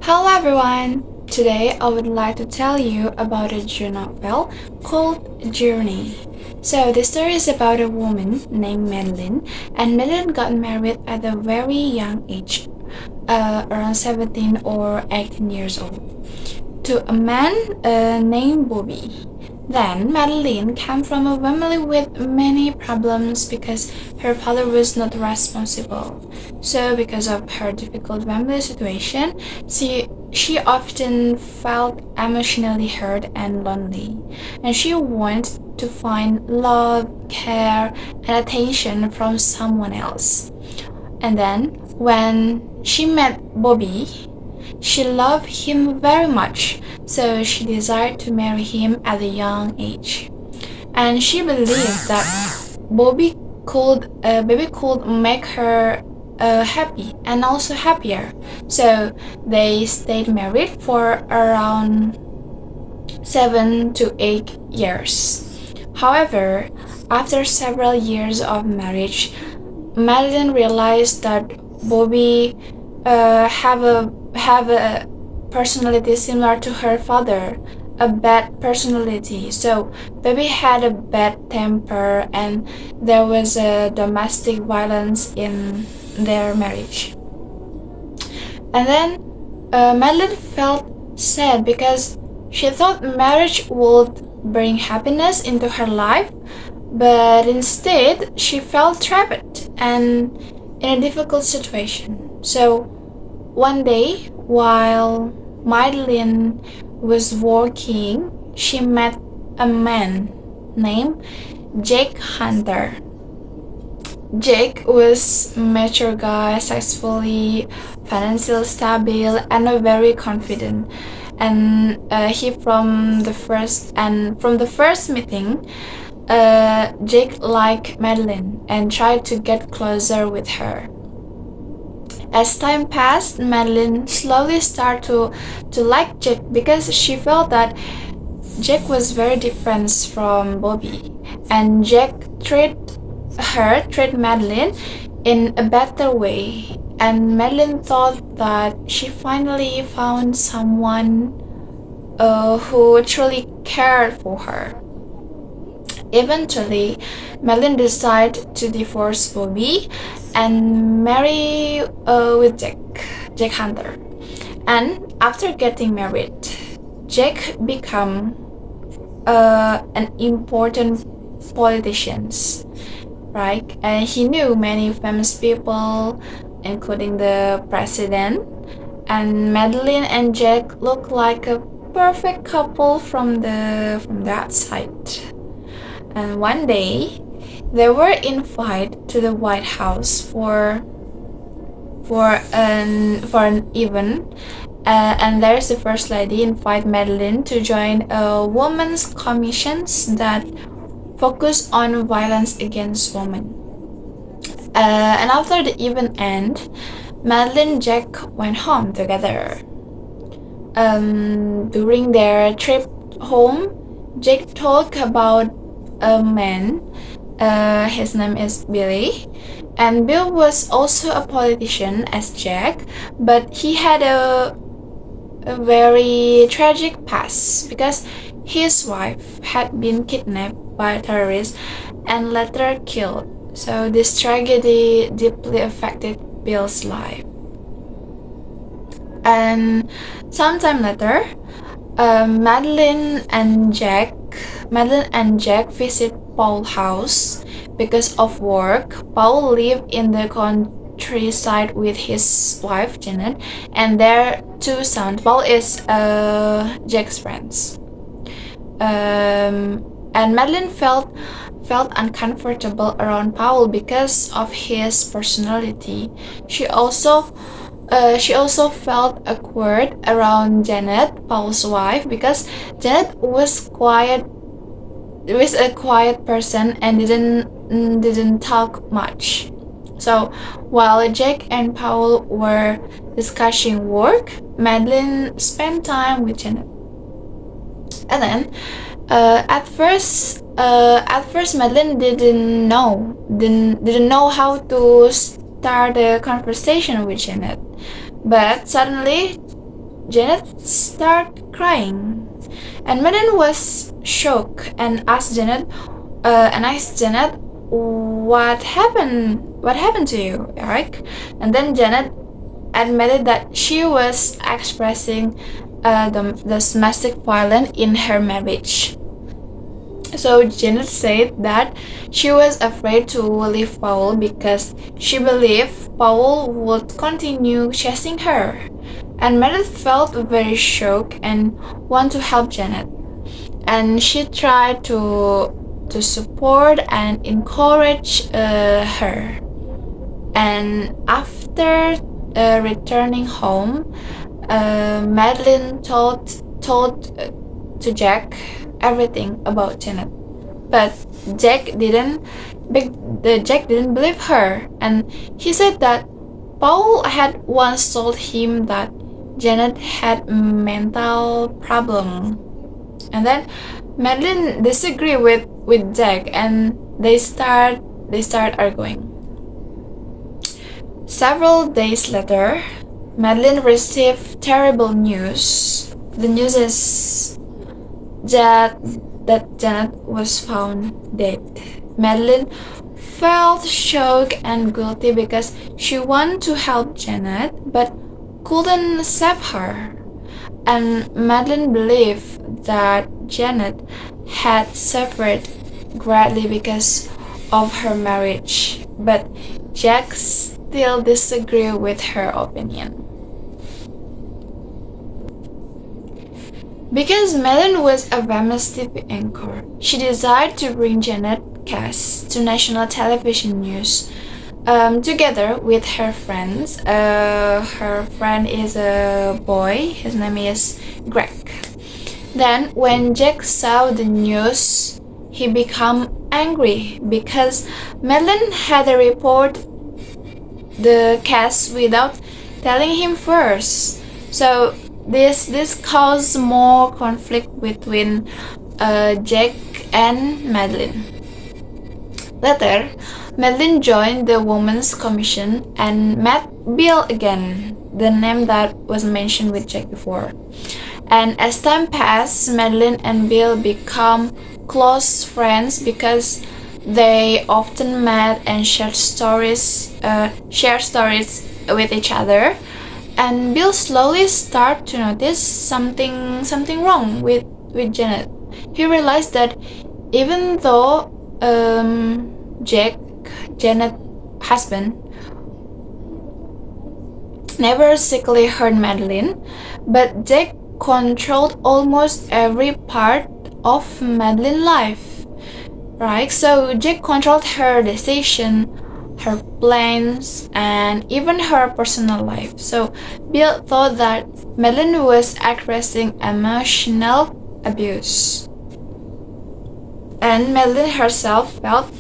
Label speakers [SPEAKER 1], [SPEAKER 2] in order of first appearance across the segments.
[SPEAKER 1] Hello everyone! Today I would like to tell you about a novel called Journey. So the story is about a woman named Madeline, and Madeline got married at a very young age, around 17 or 18 years old, to a man named Bobby. Then Madeline came from a family with many problems because her father was not responsible. So because of her difficult family situation, she often felt emotionally hurt and lonely, and she wanted to find love, care, and attention from someone else. And then when she met Bobby, she loved him very much, so she desired to marry him at a young age. And she believed that Bobby could make her happy and also happier. So they stayed married for around 7 to 8 years. However, after several years of marriage, Madeline realized that Bobby have a personality similar to her father, a bad personality. So Bobby had a bad temper, and there was a domestic violence in their marriage. And then Madeline felt sad because she thought marriage would bring happiness into her life, but instead she felt trapped and in a difficult situation. So one day, while Madeline was working, she met a man named Jake Hunter. Jake was mature guy, successfully, financially stable, and very confident. And he from the first meeting, Jake liked Madeline and tried to get closer with her. As time passed, Madeline slowly started to like Jake because she felt that Jake was very different from Bobby, and Jake treat Madeline in a better way. And Madeline thought that she finally found someone who truly cared for her. Eventually, Madeline decided to divorce Bobby and marry with Jack Hunter. And after getting married, Jack became an important politician, right? And he knew many famous people, including the president. And Madeline and Jack looked like a perfect couple from the outside. And one day, they were invited to the White House for an event, and there's the First Lady invite Madeline to join a women's commissions that focus on violence against women. And after the event end, Madeline and Jack went home together. During their trip home, Jack talked about a man. His name is Billy, and Bill was also a politician as Jack, but he had a very tragic past because his wife had been kidnapped by terrorists and later killed. So this tragedy deeply affected Bill's life. And sometime later, Madeline and Jack visit Paul's house because of work. Paul lived in the countryside with his wife Janet and their two sons. Paul is Jack's friends. And Madeline felt uncomfortable around Paul because of his personality. She also felt awkward around Janet, Paul's wife, because Janet was a quiet person and didn't talk much. So while Jack and Paul were discussing work, Madeline spent time with Janet. And then at first Madeline didn't know how to start a conversation with Janet. But suddenly Janet started crying, and Madeline was shocked and asked Janet, what happened? What happened to you, Eric? And then Janet admitted that she was expressing the domestic violence in her marriage. So Janet said that she was afraid to leave Paul because she believed Paul would continue chasing her. And Meredith felt very shocked and wanted to help Janet. And she tried to support and encourage her. And after returning home, Madeline told to Jack everything about Janet, but Jack didn't. Jack didn't believe her, and he said that Paul had once told him that Janet had mental problem, and then Madeline disagreed with Jack, and they start arguing. Several days later, Madeline received terrible news. The news is that Janet was found dead. Madeline felt shocked and guilty because she wanted to help Janet but couldn't save her. And Madeline believed that Janet had suffered greatly because of her marriage, but Jack still disagreed with her opinion. Because Madeline was a famous TV anchor, she decided to bring Janet Cass to national television news together with her friends. Her friend is a boy, his name is Greg. Then, when Jack saw the news, he became angry because Madeline had reported the case without telling him first. So this caused more conflict between Jack and Madeline. Later, Madeline joined the Women's Commission and met Bill again, the name that was mentioned with Jack before. And as time passed, Madeline and Bill become close friends because they often met and shared stories with each other. And Bill slowly started to notice something wrong with Janet. He realized that even though Jack, Janet's husband, never secretly hurt Madeline, but Jack controlled almost every part of Madeline's life, right? So Jack controlled her decision, her plans, and even her personal life. So Bill thought that Madeline was expressing emotional abuse, and Madeline herself felt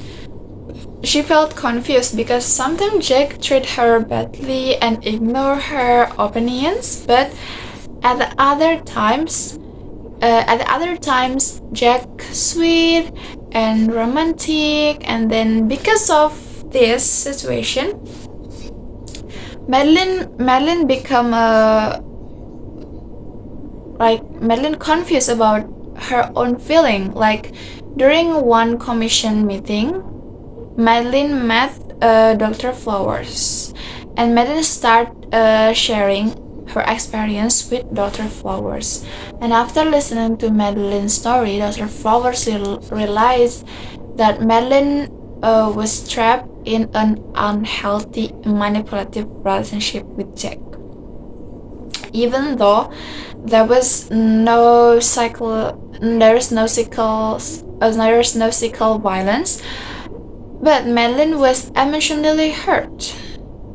[SPEAKER 1] confused because sometimes Jack treated her badly and ignored her opinions, but at the other times, Jack sweet and romantic. And then because of this situation, Madeline become Madeline confused about her own feeling. Like during one commission meeting, Madeline met Dr. Flowers, and Madeline started sharing her experience with Dr. Flowers. And after listening to Madeline's story, Dr. Flowers realized that Madeline was trapped in an unhealthy, manipulative relationship with Jack. Even though there was no physical violence, but Madeline was emotionally hurt.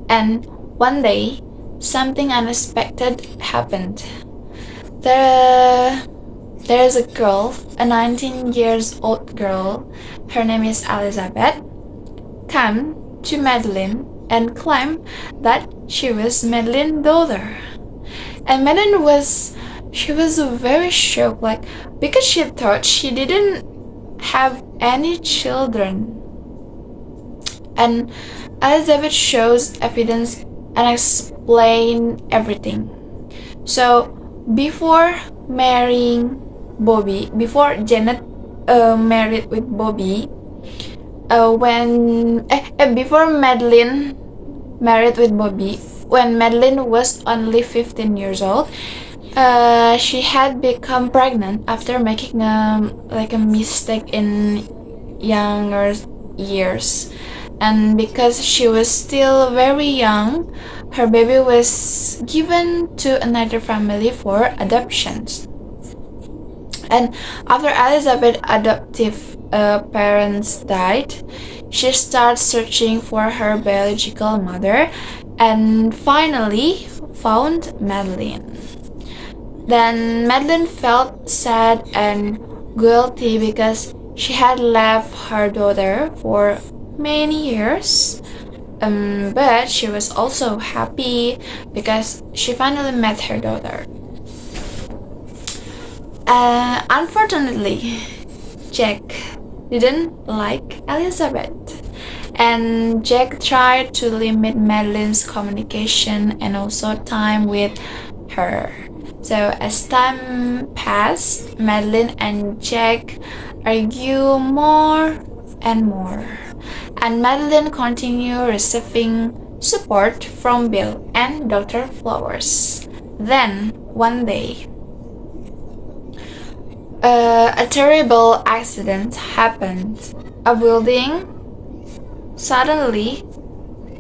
[SPEAKER 1] And one day, something unexpected happened. There's a girl, a 19 years old girl, her name is Elizabeth, come to Madeline and claimed that she was Madeline's daughter. And Madeline was very shocked, like, because she thought she didn't have any children. And Elizabeth shows evidence and explain everything. So before marrying Bobby, before Janet married with Bobby, before Madeline married with Bobby, when Madeline was only 15 years old, she had become pregnant after making a mistake in younger years. And because she was still very young, her baby was given to another family for adoptions. And after Elizabeth's adoptive parents died, she started searching for her biological mother and finally found Madeline. Then Madeline felt sad and guilty because she had left her daughter for many years. But she was also happy because she finally met her daughter. Unfortunately, Jack didn't like Elizabeth, and Jack tried to limit Madeline's communication and also time with her. So as time passed, Madeline and Jack argue more and more, and Madeline continued receiving support from Bill and Dr. Flowers. Then, one day, a terrible accident happened. A building suddenly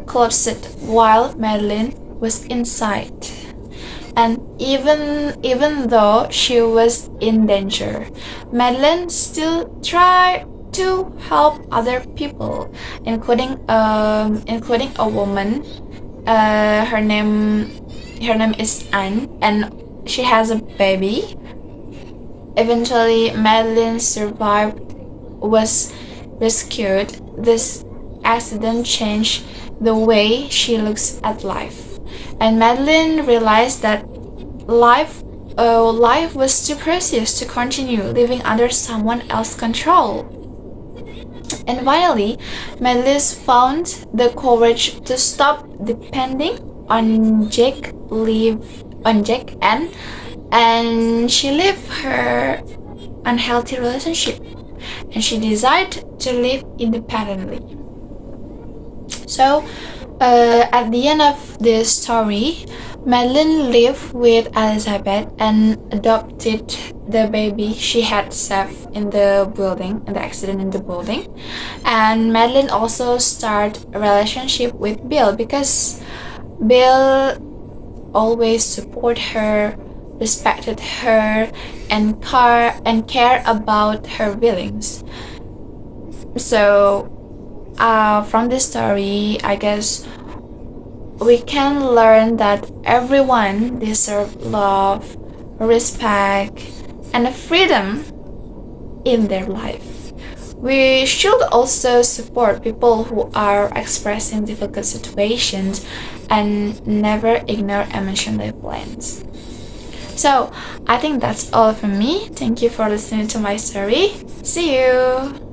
[SPEAKER 1] collapsed while Madeline was inside. And even though she was in danger, Madeline still tried to help other people, including a woman. Her name is Anne, and she has a baby. Eventually, Madeline survived, was rescued. This accident changed the way she looks at life, and Madeline realized that life was too precious to continue living under someone else's control. And finally, Madeline found the courage to stop depending on Jack, and she left her unhealthy relationship, and she decided to live independently. So, at the end of this story, Madeline lived with Elizabeth and adopted the baby she had saved in the accident in the building. And Madeline also started a relationship with Bill because Bill always supported her, respected her, and care about her feelings. So, from this story, I guess we can learn that everyone deserves love, respect, and freedom in their life. We should also support people who are expressing difficult situations and never ignore emotional pains. So, I think that's all from me. Thank you for listening to my story. See you!